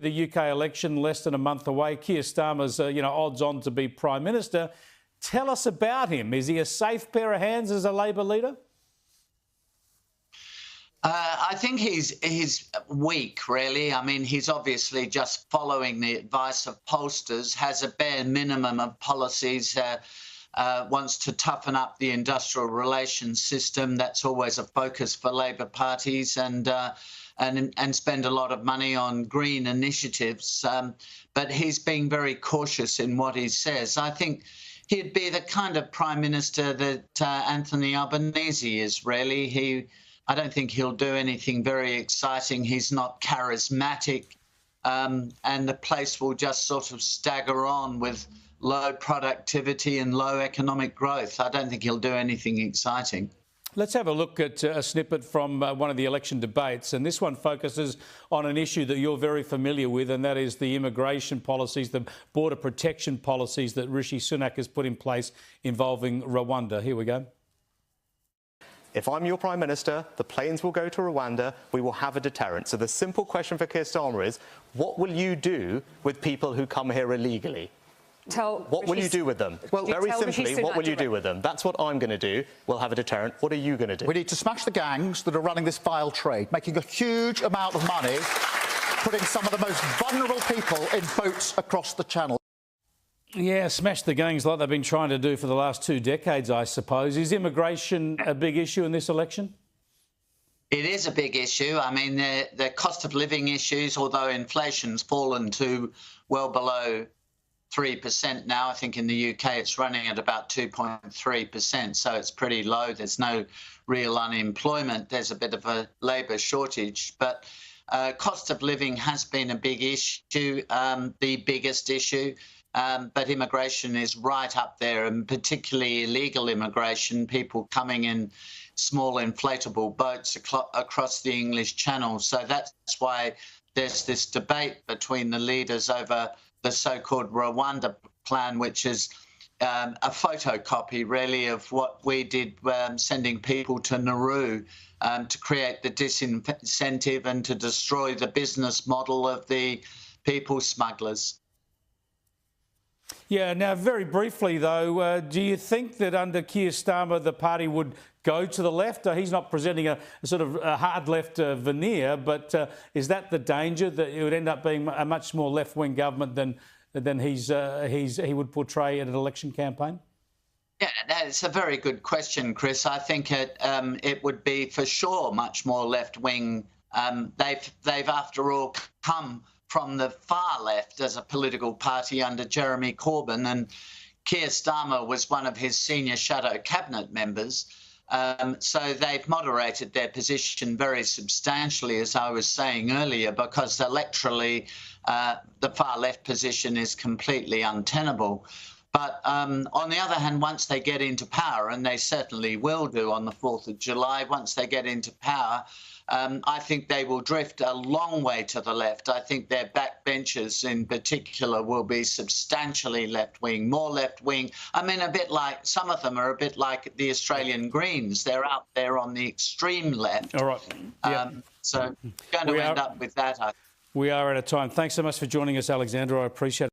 The UK election less than a month away. Keir Starmer's, odds on to be Prime Minister. Tell us about him. Is he a safe pair of hands as a Labor leader? I think he's weak, really. I mean, he's obviously just following the advice of pollsters, has a bare minimum of policies, wants to toughen up the industrial relations system. That's always a focus for Labor parties, and spend a lot of money on green initiatives. But he's being very cautious in what he says. I think he'd be the kind of Prime Minister that Anthony Albanese is, really. I don't think he'll do anything very exciting. He's not charismatic, and the place will just sort of stagger on with low productivity and low economic growth. I don't think he'll do anything exciting. Let's have a look at a snippet from one of the election debates, and this one focuses on an issue that you're very familiar with, and that is the immigration policies, the border protection policies that Rishi Sunak has put in place involving Rwanda. Here we go. If I'm your Prime Minister, the planes will go to Rwanda, we will have a deterrent. So the simple question for Keir Starmer is, what will you do with people who come here illegally? What will you do with them? Well, very simply, what will you do with them? That's what I'm going to do. We'll have a deterrent. What are you going to do? We need to smash the gangs that are running this vile trade, making a huge amount of money, putting some of the most vulnerable people in boats across the channel. Yeah, smash the gangs like they've been trying to do for the last 2 decades, I suppose. Is immigration a big issue in this election? It is a big issue. I mean, the cost of living issues, although inflation's fallen to well below 3% now. I think in the UK it's running at about 2.3%, so it's pretty low. There's no real unemployment. There's a bit of a labour shortage, but cost of living has been a big issue, the biggest issue. But immigration is right up there, and particularly illegal immigration, people coming in small inflatable boats across the English Channel. So that's why there's this debate between the leaders over the so-called Rwanda plan, which is a photocopy, really, of what we did sending people to Nauru to create the disincentive and to destroy the business model of the people smugglers. Yeah, now, very briefly, though, do you think that under Keir Starmer the party would go to the left? He's not presenting a sort of a hard left veneer, but is that the danger, that it would end up being a much more left-wing government than he would portray in an election campaign? Yeah, that's a very good question, Chris. I think it would be for sure much more left-wing. They've after all come from the far left as a political party under Jeremy Corbyn, and Keir Starmer was one of his senior shadow cabinet members. So they've moderated their position very substantially, as I was saying earlier, because electorally the far left position is completely untenable. But on the other hand, once they get into power, and they certainly will do on the 4th of July, once they get into power, I think they will drift a long way to the left. I think their backbenchers in particular will be substantially left-wing, more left-wing. I mean, a bit like, some of them are a bit like the Australian Greens. They're out there on the extreme left. All right. So going to end up with that, I think. We are out of time. Thanks so much for joining us, Alexandra. I appreciate it.